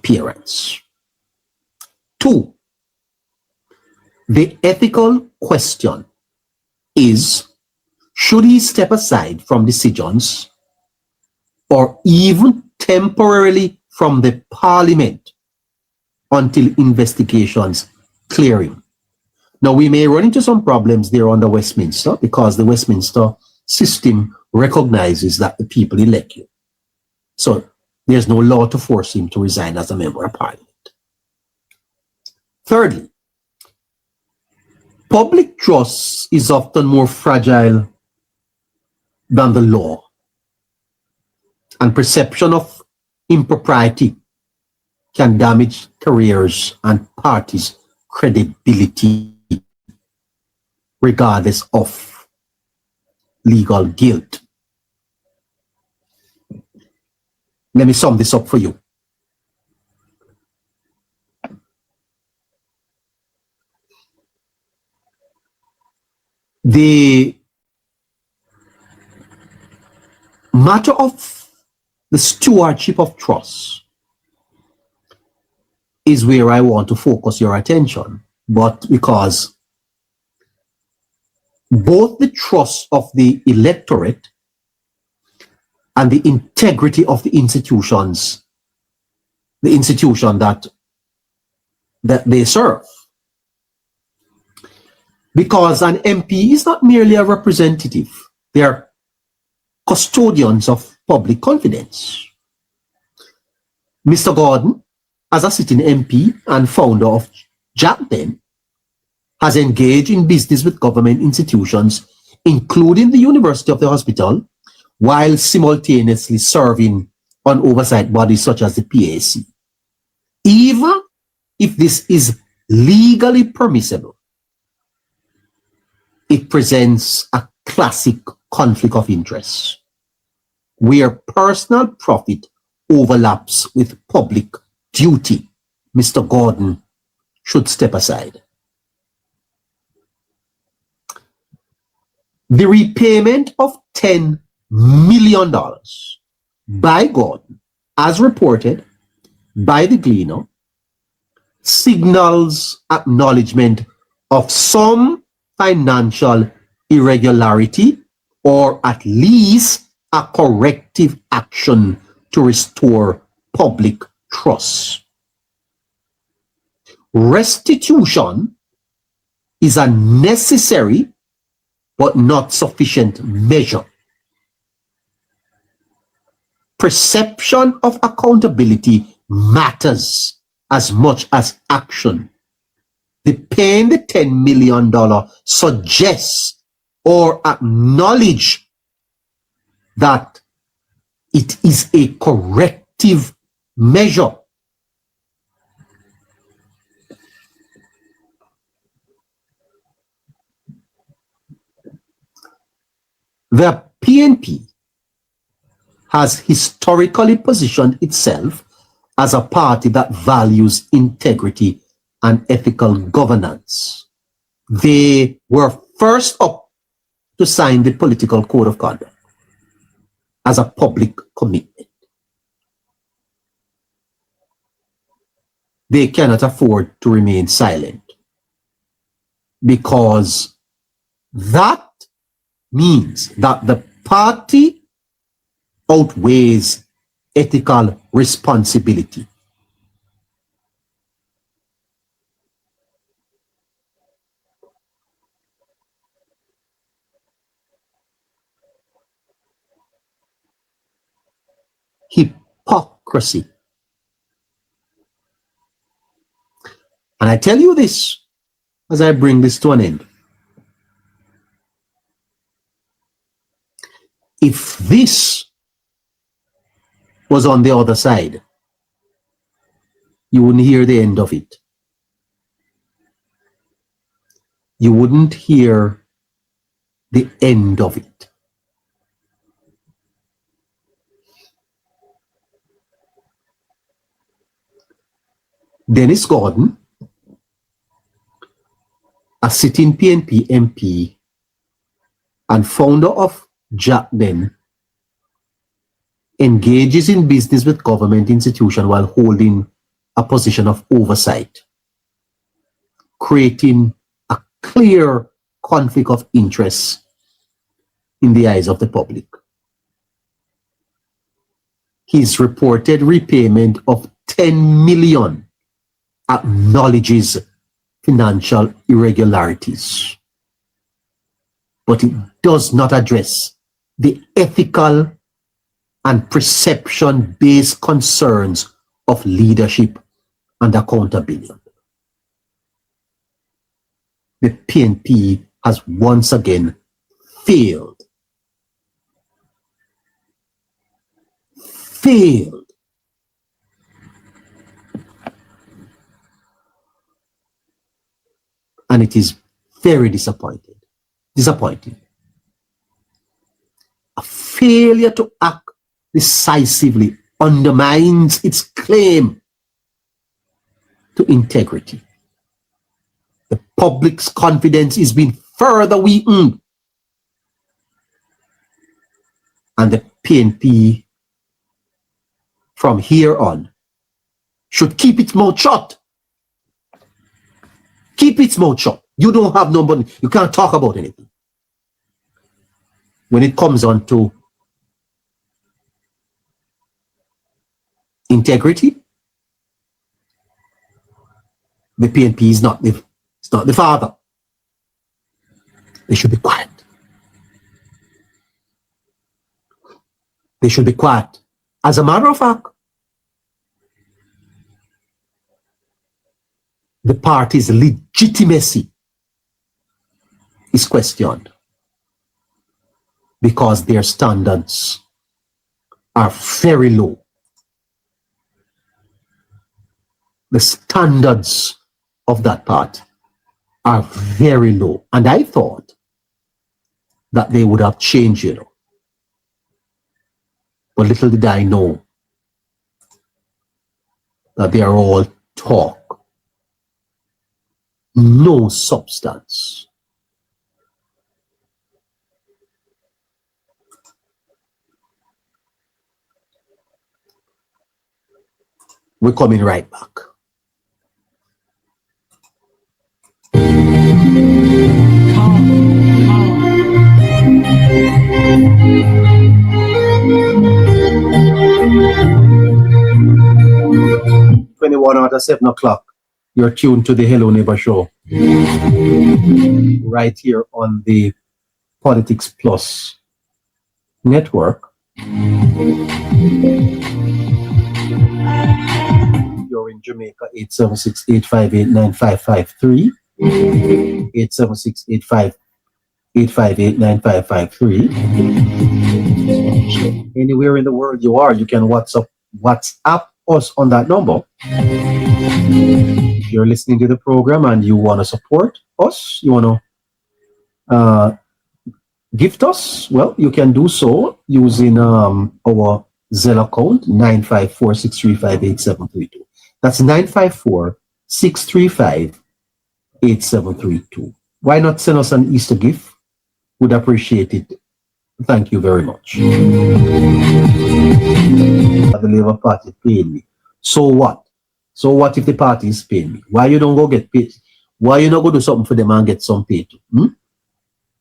appearance. 2, the ethical question is, should he step aside from decisions or even temporarily from the parliament until investigations clear him? Now, we may run into some problems there under Westminster because the Westminster system recognizes that the people elect you. So there's no law to force him to resign as a member of parliament. Thirdly, public trust is often more fragile than the law, and perception of impropriety can damage careers and parties' credibility regardless of legal guilt. Let me sum this up for you. The matter of the stewardship of trust is where I want to focus your attention, but because both the trust of the electorate and the integrity of the institutions, the institution that they serve. Because an MP is not merely a representative, they are custodians of public confidence. Mr. Gordon, as a sitting MP and founder of JAPDEN, has engaged in business with government institutions, including the University of the Hospital, while simultaneously serving on oversight bodies such as the PAC. Even if this is legally permissible, it presents a classic conflict of interest, where personal profit overlaps with public duty. Mr. Gordon should step aside. The repayment of $10 million by Gordon, as reported by the Gleaner, signals acknowledgement of some financial irregularity, or at least a corrective action to restore public trust. Restitution is a necessary but not sufficient measure. Perception of accountability matters as much as action. The paying the $10 million suggests or acknowledge that it is a corrective measure. The PNP has historically positioned itself as a party that values integrity and ethical governance. They were first up to sign the political code of conduct as a public commitment. They cannot afford to remain silent, because that means that the party outweighs ethical responsibility. Hypocrisy. And I tell you this as I bring this to an end. If this was on the other side, you wouldn't hear the end of it. You wouldn't hear the end of it. Dennis Gordon, a sitting PNP MP and founder of JAPDEN, engages in business with government institutions while holding a position of oversight, creating a clear conflict of interest in the eyes of the public. His reported repayment of 10 million acknowledges financial irregularities, but it does not address the ethical and perception-based concerns of leadership and accountability. The PNP has once again failed. And it is very disappointing. A failure to act decisively undermines its claim to integrity. The public's confidence is being further weakened, and the PNP from here on should keep its mouth shut. Keep its mouth shut. You don't have nobody, you can't talk about anything. When it comes on to integrity, the PNP is not the father. They should be quiet. They should be quiet. As a matter of fact, the party's legitimacy is questioned because their standards are very low. The standards of that party are very low. And I thought that they would have changed, you know. But little did I know that they are all talk, no substance. We're coming right back. At 7 o'clock, you're tuned to the Hello Neighbor Show right here on the Politics Plus network. You're in Jamaica, 876-858-9553, 876-858-9553. Anywhere in the world you are, you can WhatsApp us on that number. If you're listening to the program and you want to support us, you want to gift us, well, you can do so using our Zelle account, 954-635-8732. That's 954-635-8732. Why not send us an Easter gift? Would appreciate it. Thank you very much. The Labour Party paid me. So what? So what if the party is paying me? Why you don't go get paid? Why you not go do something for them and get some pay too?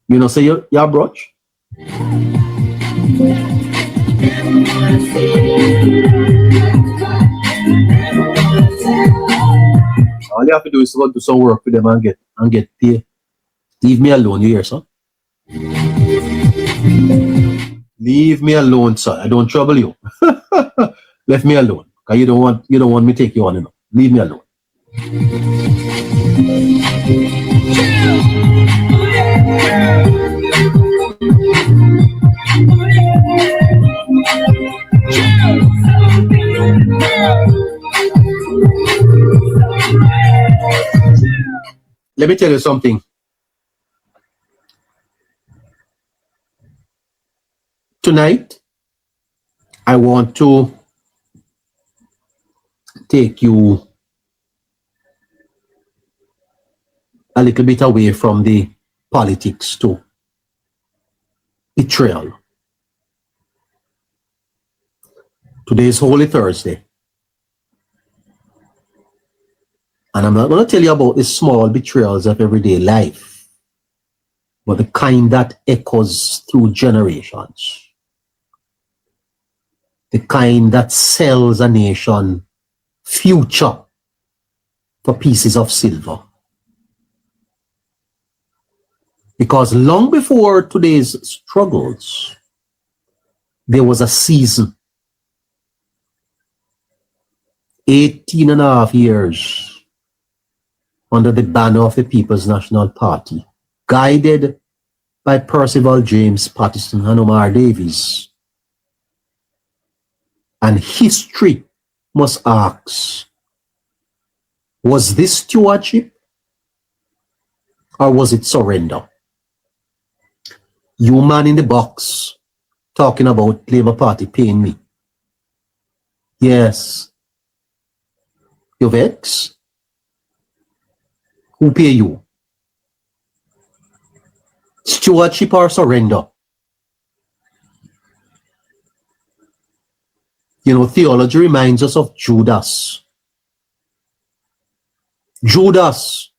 You know, say you're brunch. All you have to do is to go do some work for them and get paid. Leave me alone, you hear, son? Leave me alone, son. I don't trouble you. Leave me alone. Because you don't want me to take you on enough. Leave me alone. Let me tell you something. Tonight, I want to take you a little bit away from the politics to betrayal. Today is Holy Thursday. And I'm not going to tell you about the small betrayals of everyday life, but the kind that echoes through generations. The kind that sells a nation future for pieces of silver. Because long before today's struggles, there was a season, 18 and a half years, under the banner of the People's National Party, guided by Percival James Patterson and Omar Davies. And history must ask, was this stewardship or was it surrender? You man in the box talking about Labour Party paying me. Yes. You vex? Who pay you? Stewardship or surrender? You know, theology reminds us of Judas. Judas,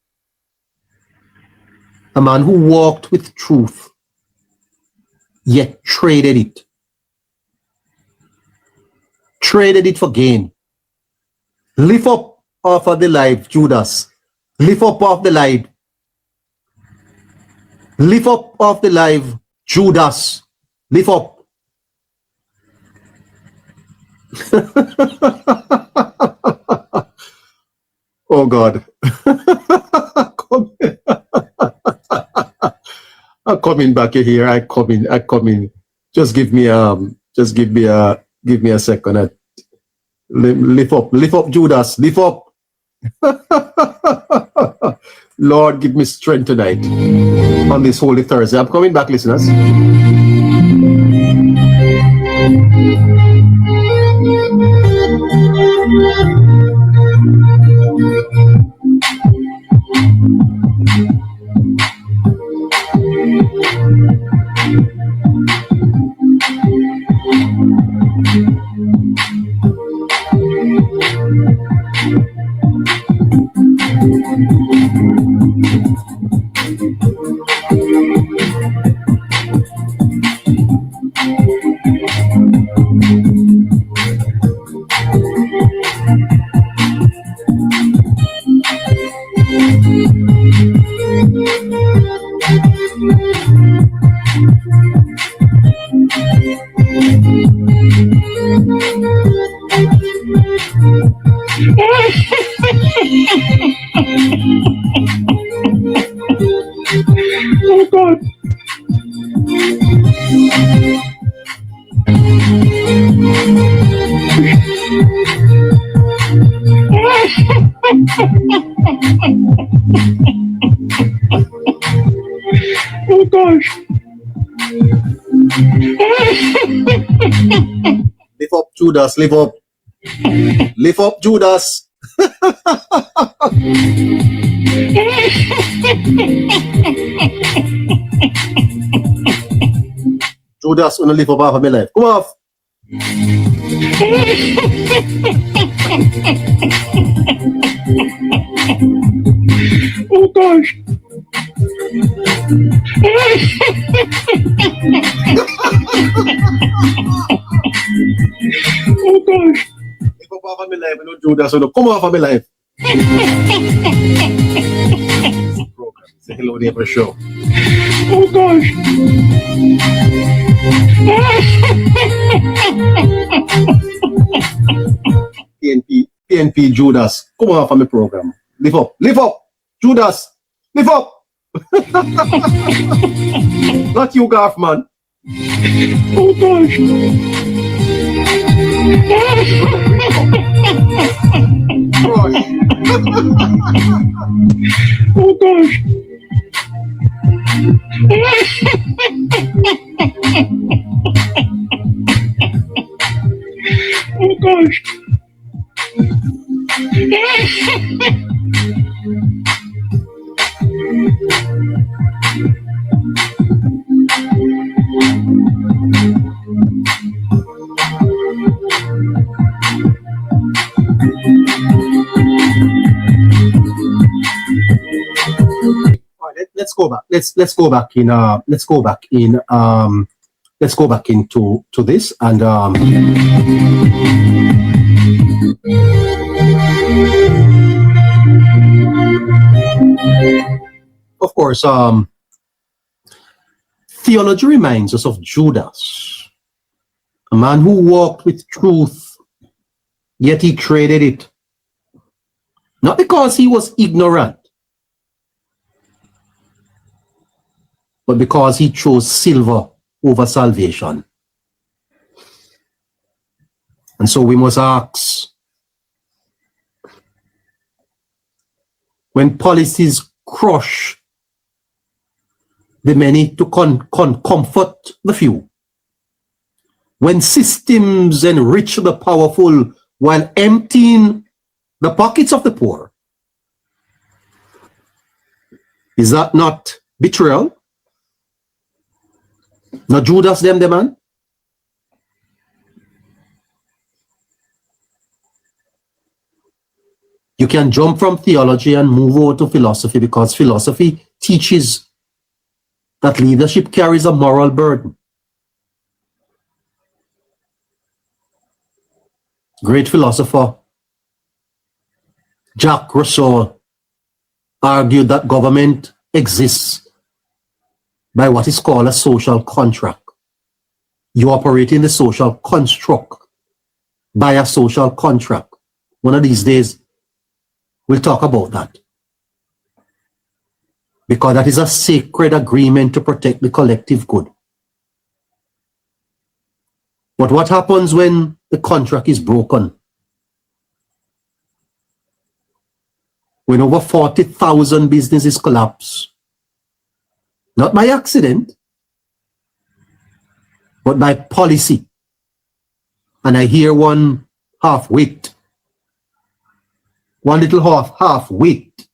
a man who walked with truth, yet traded it. Traded it for gain. Lift up off of the life, Judas. Lift up off the life. Lift up off the life, Judas. Lift up. Oh God. I'm coming back here. I come in. Just give me a second. Lift up, Judas, lift up. Lord, give me strength tonight on this Holy Thursday. I'm coming back, listeners. Oh God. Oh gosh. Lift up, Judas, lift up. Lift up, Judas. Judas, wanna lift up half of my life. Come off. Oh gosh. Oh gosh. Lift up half of my life, no Judas, so no come off of my life. It's a Hello Neighbor show. Oh gosh. PNP Judas, come off of my program. Lift up, Judas, lift up. Not you, Garf, man. Oh gosh. Gosh. Oh gosh. Oh gosh. let's go back. Let's go back in. Let's go back in. Let's go back into this and. Of course, theology reminds us of Judas, a man who walked with truth, yet he traded it. Not because he was ignorant, but because he chose silver over salvation. And so we must ask, when policies crush the many to comfort the few, when systems enrich the powerful while emptying the pockets of the poor, is that not betrayal? Not Judas them the man? You can jump from theology and move over to philosophy, because philosophy teaches that leadership carries a moral burden. Great philosopher Jacques Rousseau argued that government exists by what is called a social contract. You operate in the social construct by a social contract. One of these days, we'll talk about that, because that is a sacred agreement to protect the collective good. But what happens when the contract is broken? When over 40,000 businesses collapse, not by accident, but by policy. And I hear one half-wit, one little half-wit,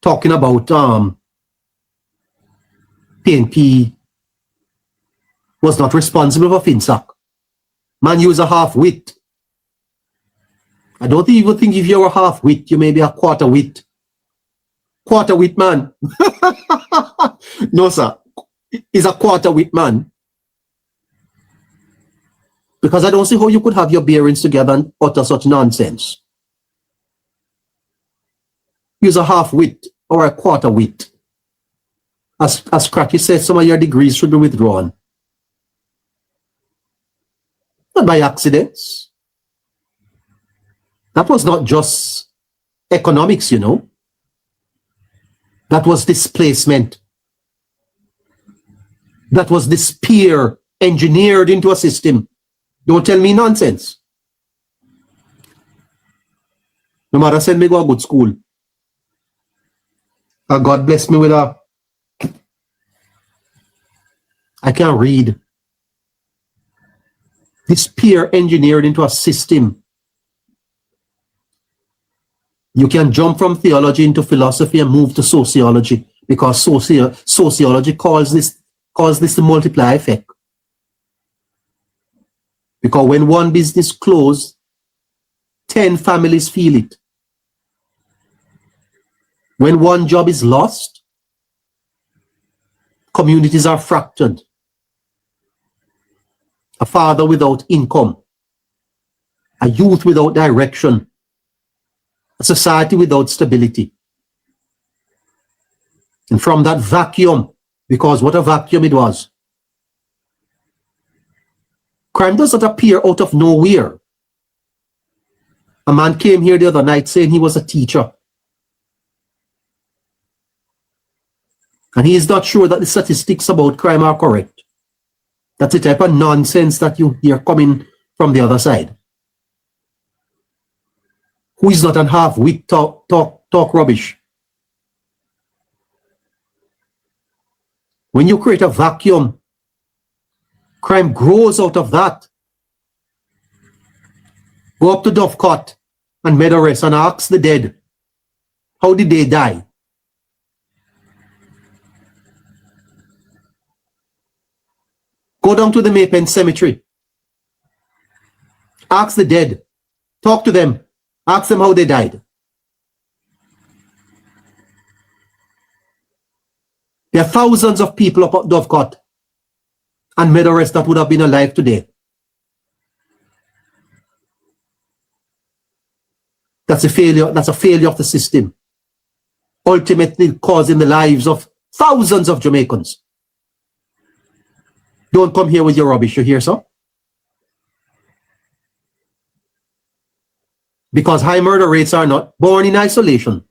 talking about PNP was not responsible for FinSac. Man, you was a half-wit. I don't even think if you're a half-wit, you may be a quarter-wit. Quarter-wit man. No, sir. He's a quarter-wit man. Because I don't see how you could have your bearings together and utter such nonsense. Use a half-wit or a quarter-wit. As Cracky says, some of your degrees should be withdrawn. Not by accidents. That was not just economics, you know. That was displacement. That was despair engineered into a system. Don't tell me nonsense. My mother sent me to a good school. And God bless me with a... I can't read. Despair engineered into a system. You can jump from theology into philosophy and move to sociology, because sociology calls this the multiply effect. Because when one business closes, 10 families feel it. When one job is lost, communities are fractured. A father without income, a youth without direction, a society without stability. And from that vacuum, because what a vacuum it was, crime does not appear out of nowhere. A man came here the other night saying he was a teacher. And he is not sure that the statistics about crime are correct. That's the type of nonsense that you hear coming from the other side. Who is not an half-wit talk rubbish? When you create a vacuum, crime grows out of that. Go up to Dovecot and Meadowrest and ask the dead, how did they die? Go down to the Maypen Cemetery. Ask the dead. Talk to them. Ask them how they died. There are thousands of people up at Dovecote and Meadowrest that would have been alive today. That's a failure of the system, ultimately causing the lives of thousands of Jamaicans. Don't come here with your rubbish, you hear, sir? Because high murder rates are not born in isolation.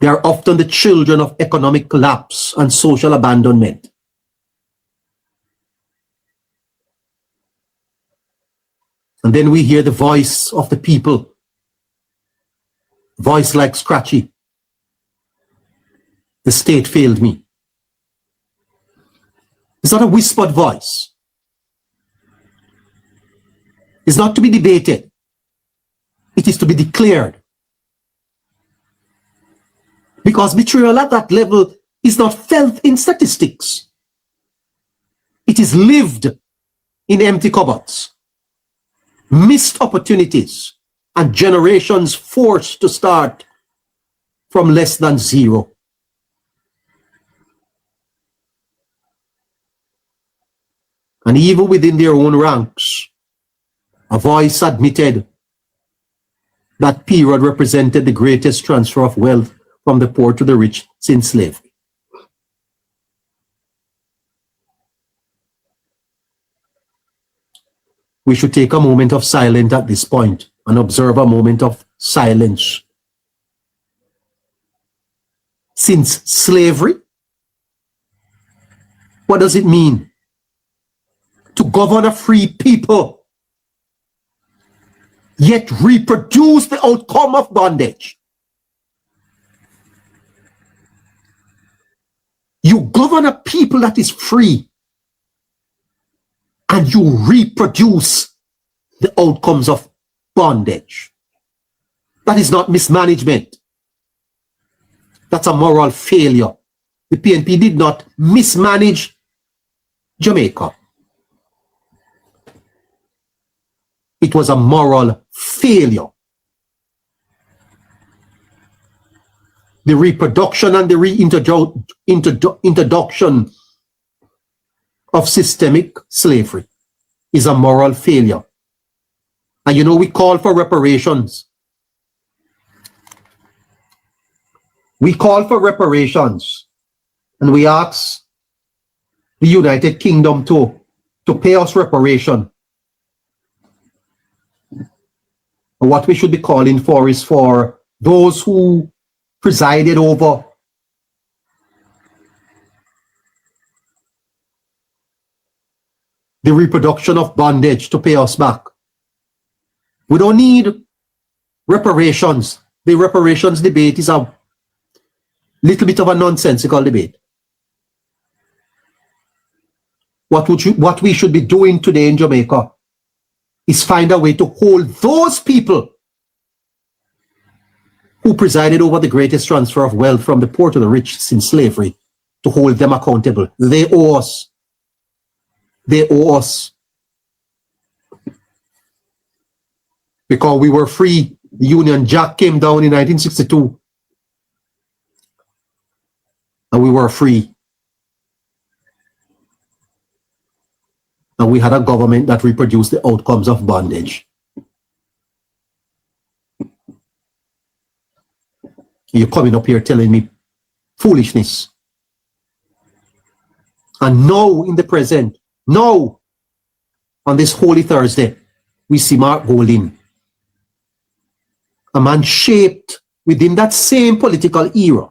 They are often the children of economic collapse and social abandonment. And then we hear the voice of the people, voice like Scratchy. The state failed me. It's not a whispered voice. It's not to be debated. It is to be declared. Because betrayal at that level is not felt in statistics. It is lived in empty cupboards, missed opportunities, and generations forced to start from less than zero. And even within their own ranks, a voice admitted that period represented the greatest transfer of wealth from the poor to the rich since slavery. We should take a moment of silence at this point and observe a moment of silence. Since slavery, what does it mean to govern a free people, yet reproduce the outcome of bondage? You govern a people that is free, and you reproduce the outcomes of bondage. That is not mismanagement. That's a moral failure. The PNP did not mismanage Jamaica. It was a moral failure. The reproduction and the reintroduction of systemic slavery is a moral failure. And you know, we call for reparations. We call for reparations, and we ask the United Kingdom to pay us reparation. And what we should be calling for is for those who presided over the reproduction of bondage to pay us back. We don't need reparations. The reparations debate is a little bit of a nonsensical debate. What we should be doing today in Jamaica is find a way to hold those people who presided over the greatest transfer of wealth from the poor to the rich since slavery, to hold them accountable. They owe us. They owe us. Because we were free. The Union Jack came down in 1962. And we were free. And we had a government that reproduced the outcomes of bondage. You're coming up here telling me foolishness. And now in the present, now on this Holy Thursday, we see Mark Golding, a man shaped within that same political era,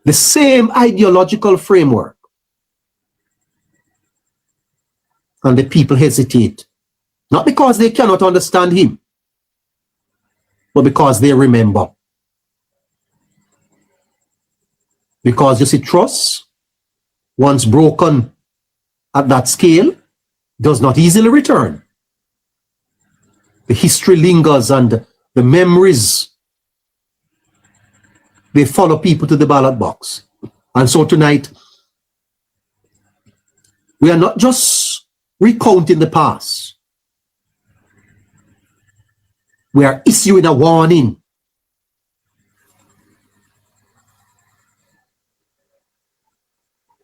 the same ideological framework. And the people hesitate, not because they cannot understand him, but because they remember. Because you see, trust, once broken at that scale, does not easily return. The history lingers and the memories, they follow people to the ballot box. And so tonight, we are not just recounting the past. We are issuing a warning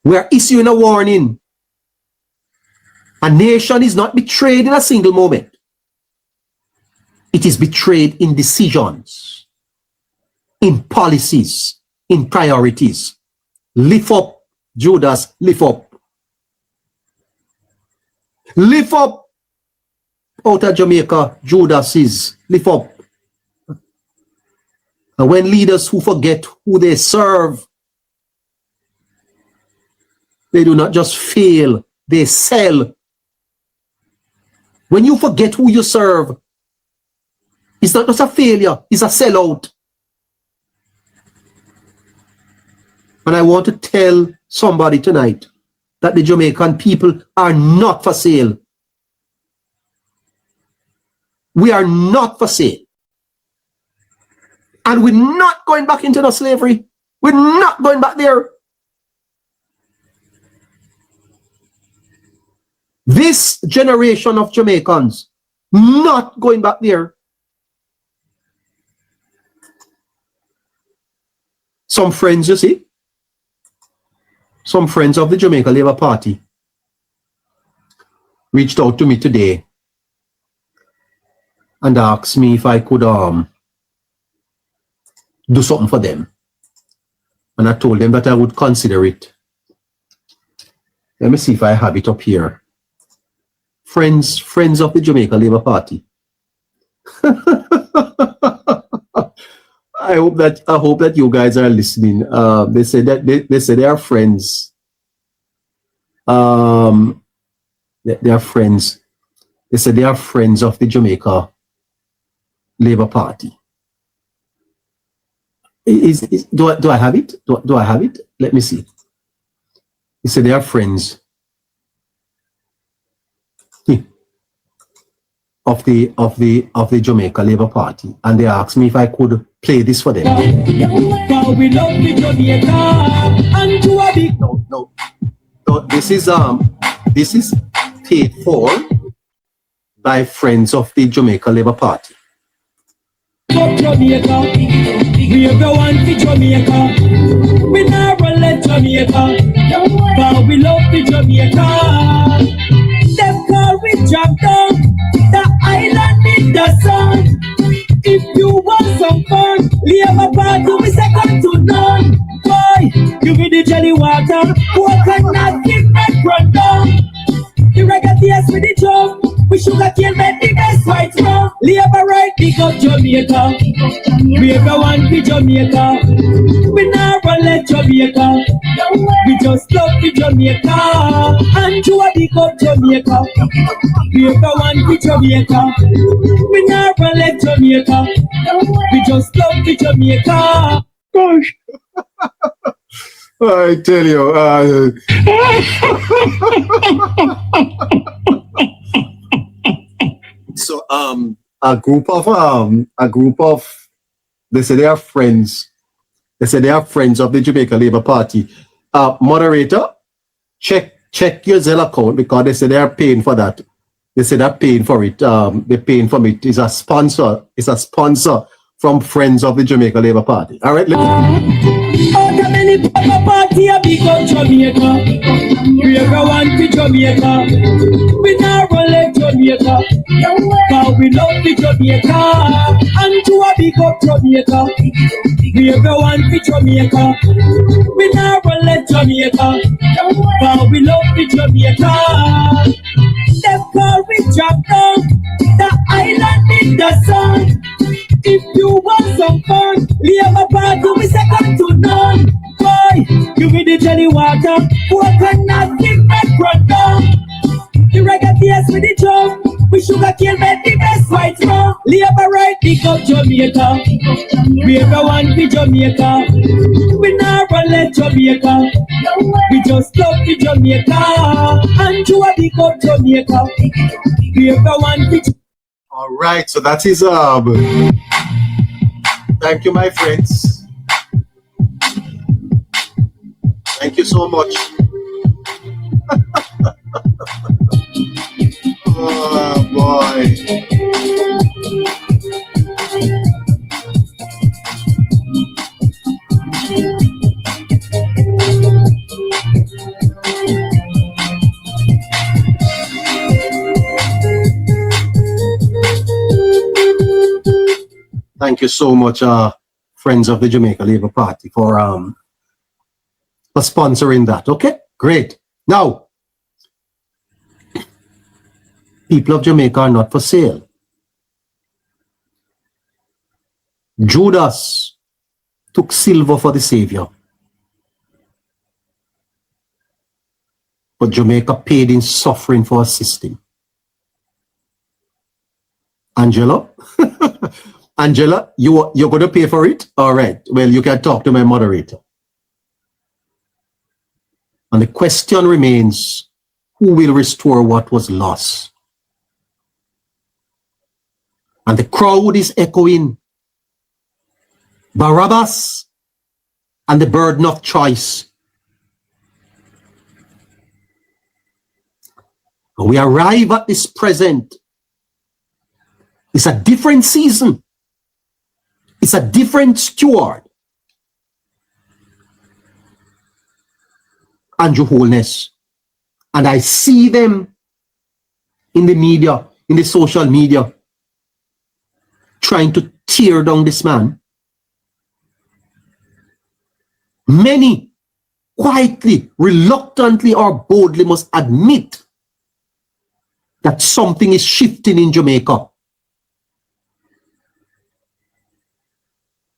We are issuing a warning. A nation is not betrayed in a single moment. It is betrayed in decisions, in policies, in priorities. Lift up, Judas, lift up. Lift up out of Jamaica, Judas is, lift up. And when leaders who forget who they serve, they do not just fail, they sell. When you forget who you serve, it's not just a failure, it's a sellout. And I want to tell somebody tonight that the Jamaican people are not for sale. We are not for sale. And we're not going back into the slavery. We're not going back there. This generation of Jamaicans, not going back there. Some friends, you see, some friends of the Jamaica Labour Party reached out to me today and asked me if I could do something for them. And I told them that I would consider it. Let me see if I have it up here. Friends of the Jamaica Labour Party. I hope that you guys are listening. They say that they say they are friends. They are friends. They say they are friends of the Jamaica Labour Party. Do I have it? Do I have it? Let me see. They say they are friends of the Jamaica Labour Party, and they asked me if I could play this for them. No. This is paid for by friends of the Jamaica Labour Party. Jamaica, we ever want to Jamaica. We never let Jamaica, but we love the Jamaica. Them call we drop down the island in the sun. If you want some fun, leave a party, we second to none. Boy, you be the jelly water, who cannot keep my run down. The reggae tears with the drum. We sugar cane make the best right now. Labor right, pick up Jamaica. We ever want to Jamaica. We never let Jamaica. We just love the Jamaica. And you a pick up Jamaica. We ever want to Jamaica. We never let Jamaica. We just love the Jamaica. Gosh. I tell you, so a group of they say they are friends. They say they are friends of the Jamaica Labour Party. Moderator, check your Zelle account, because they say they are paying for that. They say they're paying for it. They're paying for it. It's a sponsor. It's a sponsor from friends of the Jamaica Labour Party. All right. Party a big up Jamaica. We ever want to Jamaica. We never let Jamaica. But we love the Jamaica. And to a big up Jamaica. We ever want to Jamaica. We never let Jamaica. But we love the Jamaica. Them call we drop down the island in the sun. If you want some fun, leave a party, we second to none. Boy, you be the jelly water, who cannot keep my run down. The reggae tears with the drum, we sugar cane make the best right now. Labor right, pick up Jamaica. We ever want to Jamaica. We never let Jamaica. We just love the Jamaica. And you a pick up Jamaica. We ever want to. All right, so that is thank you, my friends. Thank you so much. Oh boy. Thank you so much, friends of the Jamaica Labour Party, for sponsoring that. Okay, great. Now, people of Jamaica are not for sale. Judas took silver for the Savior, but Jamaica paid in suffering for a system. Angela? Angela, you're going to pay for it? All right. Well, you can talk to my moderator. And the question remains, who will restore what was lost? And the crowd is echoing Barabbas and the burden of choice. And we arrive at this present. It's a different season. It's a different steward. Andrew Holness. And I see them in the media, in the social media, trying to tear down this man. Many quietly, reluctantly, or boldly must admit that something is shifting in Jamaica.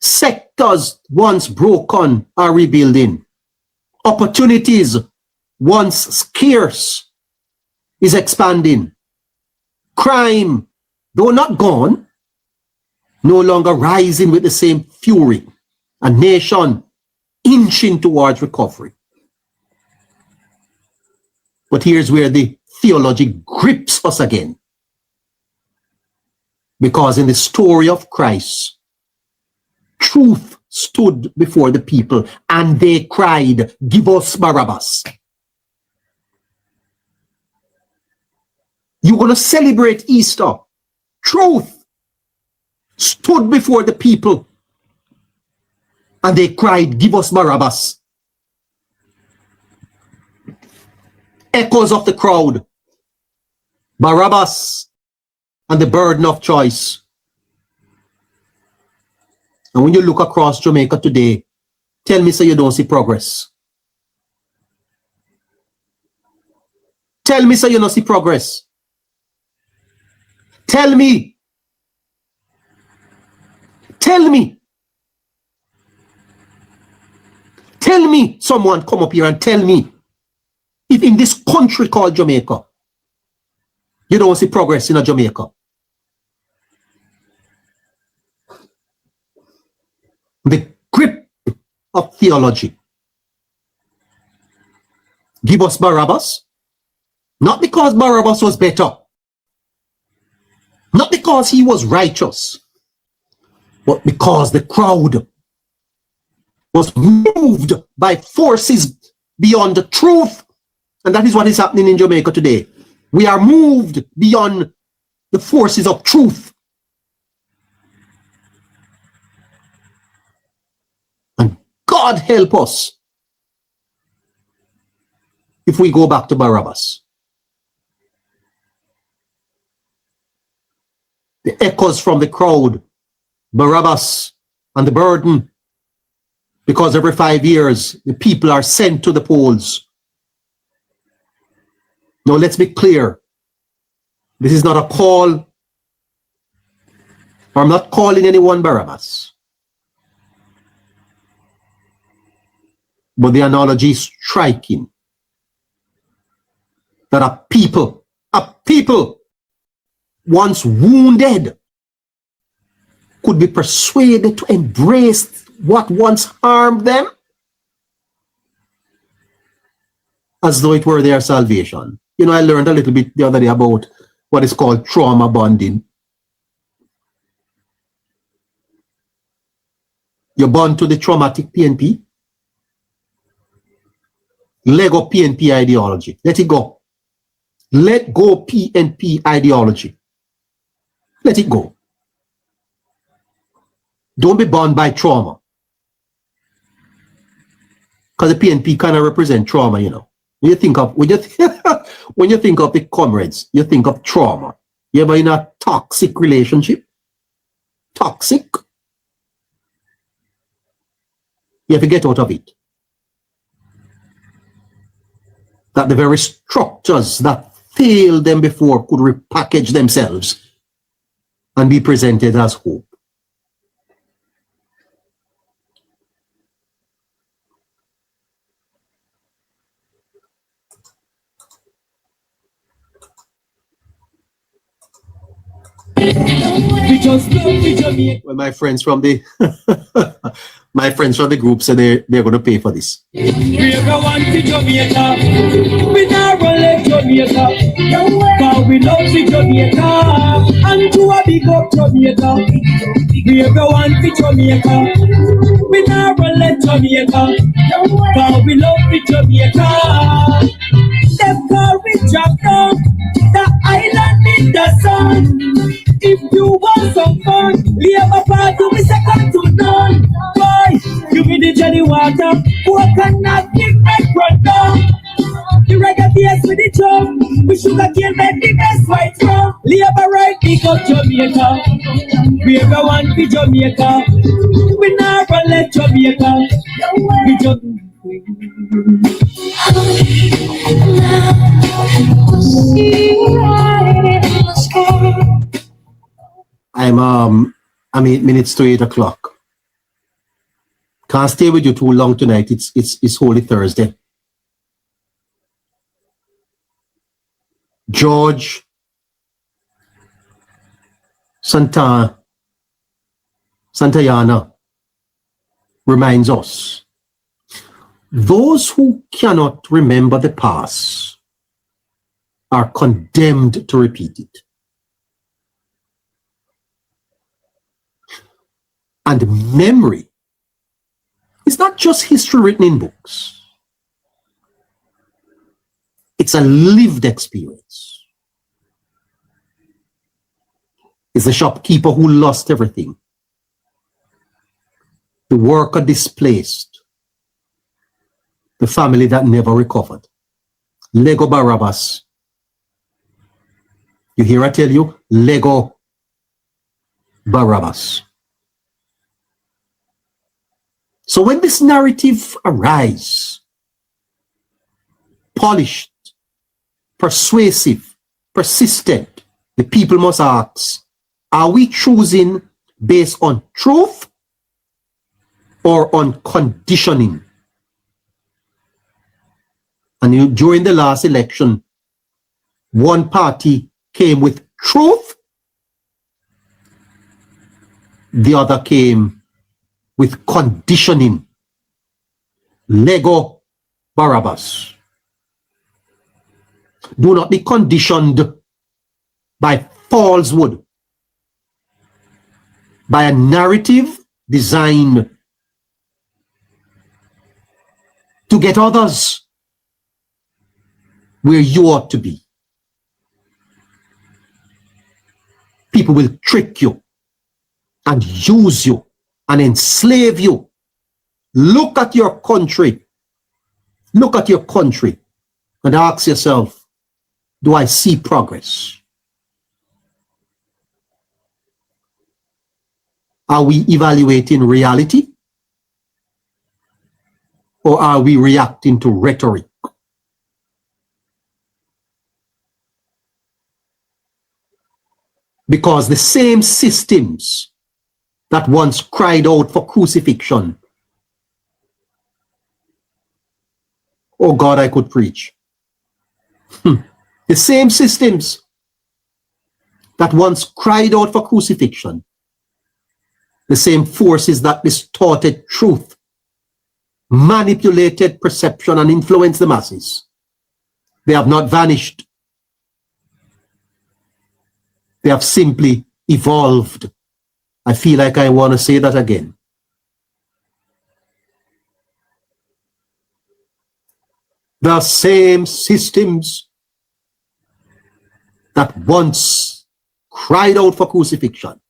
Sectors once broken are rebuilding. Opportunities once scarce is expanding. Crime, though not gone, no longer rising with the same fury. A nation inching towards recovery. But here's where the theology grips us again. Because in the story of Christ, truth stood before the people and they cried, "Give us Barabbas." You're going to celebrate Easter. Truth stood before the people and they cried, "Give us Barabbas." Echoes of the crowd, Barabbas and the burden of choice. And when you look across Jamaica today, tell me so you don't see progress. Tell me so you don't see progress. Tell me. Tell me. Tell me, someone come up here and tell me if in this country called Jamaica, you don't see progress in a Jamaica. The grip of theology. Give us Barabbas. Not because Barabbas was better. Not because he was righteous. But because the crowd was moved by forces beyond the truth. And that is what is happening in Jamaica today. We are moved beyond the forces of truth. And God help us if we go back to Barabbas. The echoes from the crowd, Barabbas and the burden, because every 5 years the people are sent to the polls. Now let's be clear. This is not a call. I'm not calling anyone Barabbas. But the analogy is striking. That a people once wounded could be persuaded to embrace what once harmed them as though it were their salvation. You know, I learned a little bit the other day about what is called trauma bonding. You're born to the traumatic PNP. Let go PNP ideology. Let it go. Let go PNP ideology. Let it go. Don't be bound by trauma. Because the PNP kind of represent trauma, you know. When you think of when you think of the comrades, you think of trauma. You ever in a toxic relationship? Toxic? You have to get out of it. That the very structures that failed them before could repackage themselves and be presented as hope. Well, my friends from the group said they're going to pay for this. We ever want to Jamaica. We never let Jamaica. Cause we love the Jamaica. And to a big up Jamaica. We ever want to Jamaica. We never let Jamaica. Cause we love the Jamaica. Them call we drop down the island in the sun. If you want some fun, we have a part to be second to none. Boy, you be the jelly water, who cannot kick back run down. The reggae bass with the drum, we sugar cane make the best white rum. Labor right, pick up Jamaica. We ever want to Jamaica. We never let Jamaica. We just I'm 8 minutes to 8 o'clock. Can't stay with you too long tonight. It's Holy Thursday. George Santayana reminds us, those who cannot remember the past are condemned to repeat it. And memory is not just history written in books. It's a lived experience. It's the shopkeeper who lost everything, the worker displaced, the family that never recovered. Lego Barabbas. You hear I tell you? Lego Barabbas. So when this narrative arises, polished, persuasive, persistent, the people must ask, are we choosing based on truth or on conditioning? And during the last election, one party came with truth, the other came with conditioning. Lego Barabbas. Do not be conditioned by falsehood, by a narrative designed to get others where you ought to be. People will trick you and use you and enslave you. Look at your country. Look at your country and ask yourself, do I see progress? Are we evaluating reality? Or are we reacting to rhetoric? Because the same systems that once cried out for crucifixion. Oh God, I could preach. The same systems that once cried out for crucifixion, the same forces that distorted truth, manipulated perception, and influenced the masses, they have not vanished. They have simply evolved. I feel like I want to say that again. The same systems that once cried out for crucifixion,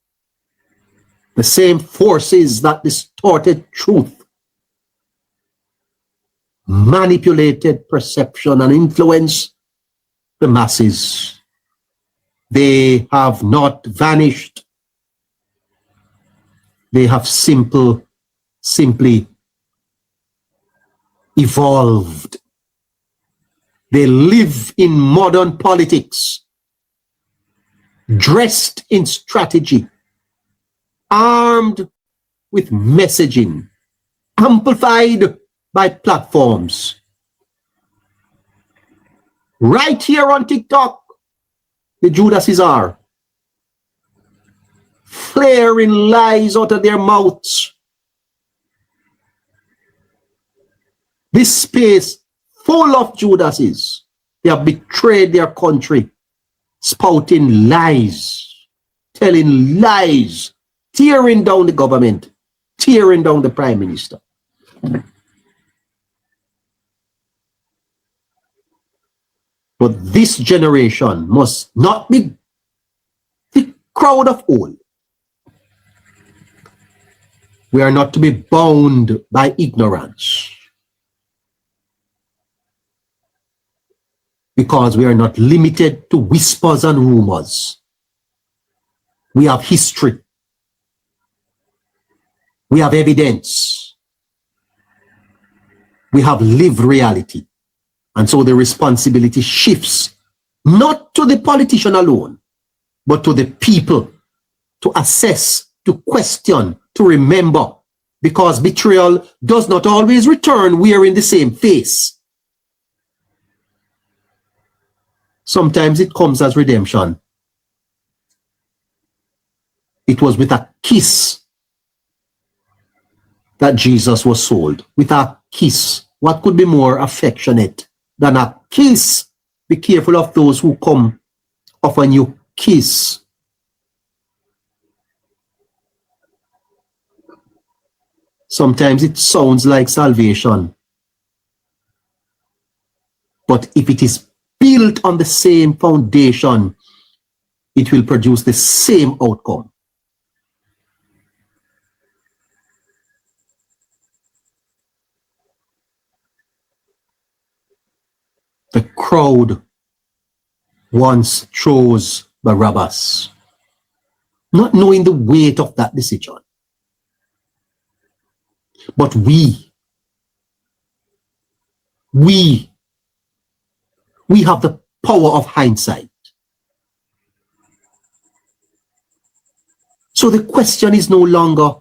the same forces that distorted truth, manipulated perception, and influenced the masses, they have not vanished. They have simply evolved. They live in modern politics, dressed in strategy, armed with messaging, amplified by platforms. Right here on TikTok, the Judases are flaring lies out of their mouths. This space full of Judases. They have betrayed their country, spouting lies, telling lies, tearing down the government, tearing down the prime minister. But this generation must not be the crowd of old. We are not to be bound by ignorance, because we are not limited to whispers and rumors. We have history. We have evidence. We have lived reality. And so the responsibility shifts not to the politician alone, but to the people to assess, to question, to remember, because betrayal does not always return wearing the same face. Sometimes it comes as redemption. It was with a kiss that Jesus was sold. With a kiss. What could be more affectionate than a kiss? Be careful of those who come offering you kiss. Sometimes it sounds like salvation. But if it is built on the same foundation, it will produce the same outcome. The crowd once chose Barabbas, not knowing the weight of that decision. But we have the power of hindsight. So the question is no longer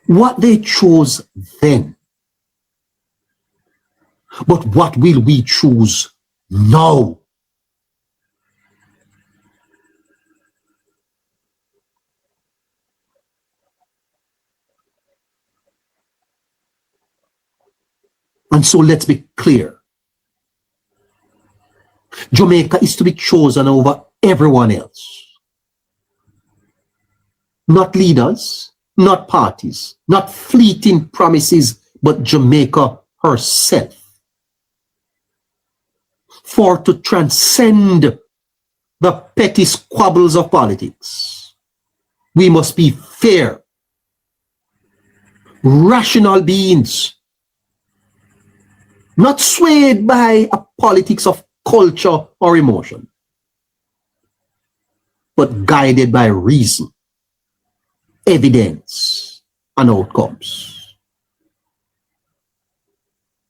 what they chose then, but what will we choose now? And so let's be clear. Jamaica is to be chosen over everyone else. Not leaders, not parties, not fleeting promises, but Jamaica herself. For to transcend the petty squabbles of politics, we must be fair, rational beings, not swayed by a politics of culture or emotion, but guided by reason, evidence, and outcomes.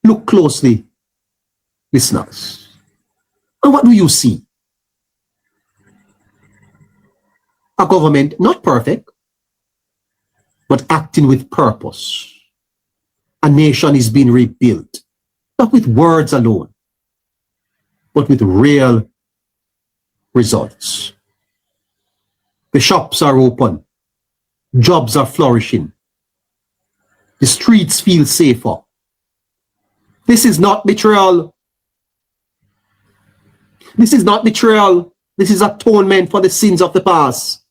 Look closely, listeners. And what do you see? A government not perfect, but acting with purpose. A nation is being rebuilt, not with words alone, but with real results. The shops are open. Jobs are flourishing. The streets feel safer. This is not betrayal. This is not betrayal. This is atonement for the sins of the past.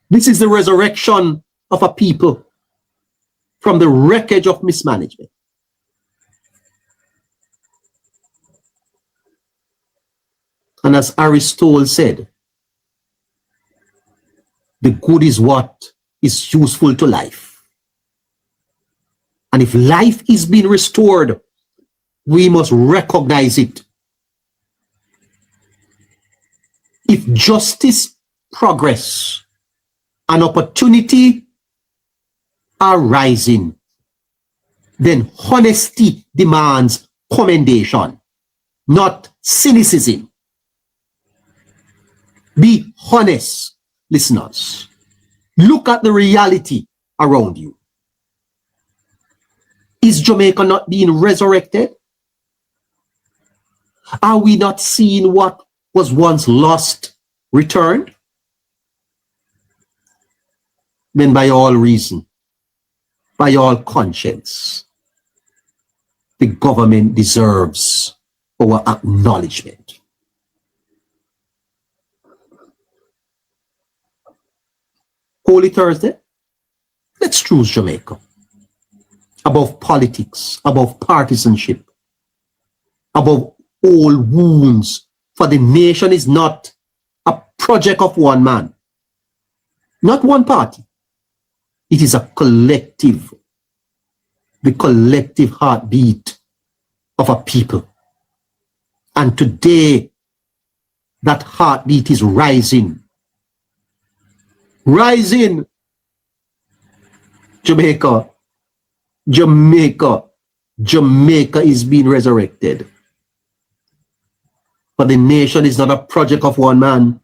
This is the resurrection of a people from the wreckage of mismanagement. And as Aristotle said, the good is what is useful to life. And if life is being restored, we must recognize it. If justice, progress, and opportunity are rising, then honesty demands commendation, not cynicism. Be honest, listeners. Look at the reality around you. Is Jamaica not being resurrected? Are we not seeing what was once lost returned? Then by all reason, by all conscience, the government deserves our acknowledgement. Holy Thursday, let's choose Jamaica above politics, above partisanship, above all wounds, for the nation is not a project of one man, not one party. It is a collective, the collective heartbeat of a people. And today, that heartbeat is rising. Rising. Jamaica, Jamaica, Jamaica is being resurrected. But the nation is not a project of one man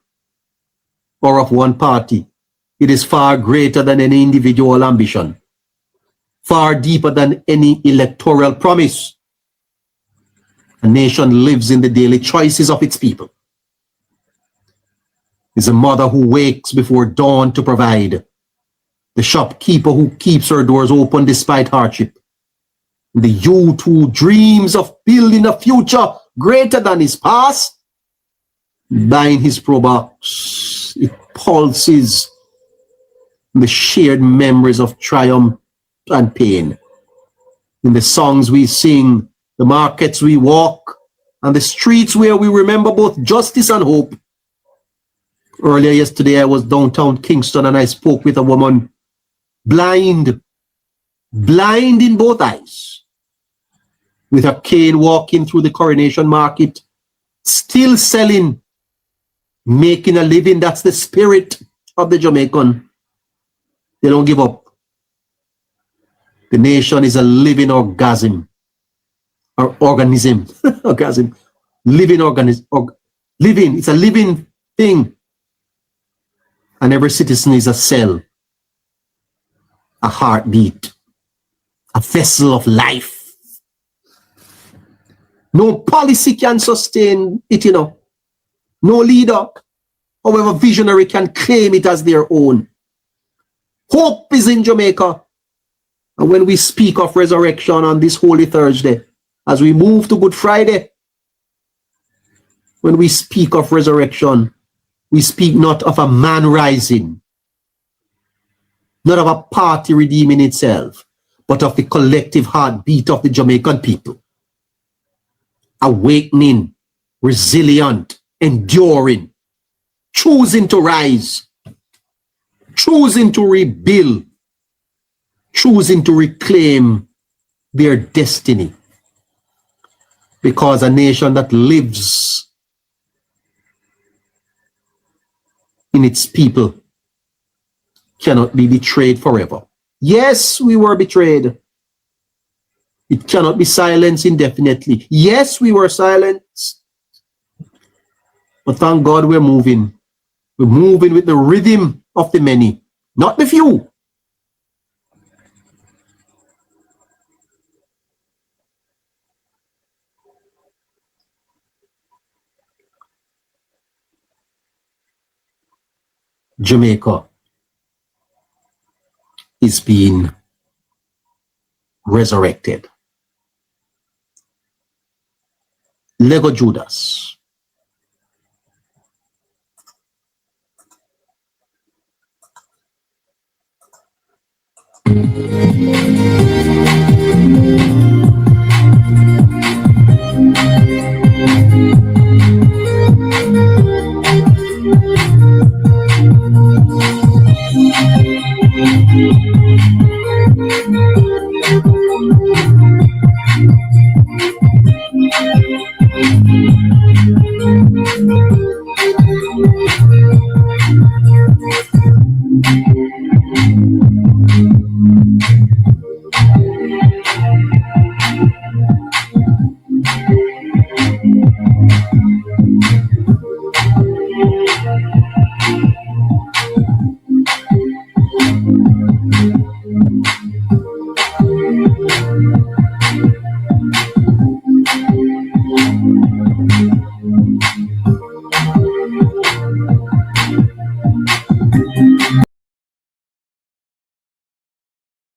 or of one party. It is far greater than any individual ambition, far deeper than any electoral promise. A nation lives in the daily choices of its people. It's a mother who wakes before dawn to provide, the shopkeeper who keeps her doors open despite hardship, the youth who dreams of building a future greater than his past. Buying his pro box, it pulses the shared memories of triumph and pain. In the songs we sing, the markets we walk, and the streets where we remember both justice and hope. Earlier yesterday, I was downtown Kingston and I spoke with a woman, blind in both eyes, with a cane walking through the Coronation Market, still selling, making a living. That's the spirit of the Jamaican. They don't give up. The nation is a living orgasm, or organism, orgasm, living organism, living. It's a living thing. And every citizen is a cell, a heartbeat, a vessel of life. No policy can sustain it, No leader, however visionary, can claim it as their own. Hope is in Jamaica. And when we speak of resurrection on this Holy Thursday, as we move to Good Friday, when we speak of resurrection, we speak not of a man rising, not of a party redeeming itself, but of the collective heartbeat of the Jamaican people. Awakening, resilient, enduring, choosing to rise, choosing to rebuild, choosing to reclaim their destiny. Because a nation that lives in its people cannot be betrayed forever. Yes, we were betrayed. It cannot be silenced indefinitely. Yes, we were silenced. But thank God we're moving. We're moving with the rhythm of the many, not the few. Jamaica is being resurrected. Lego Judas.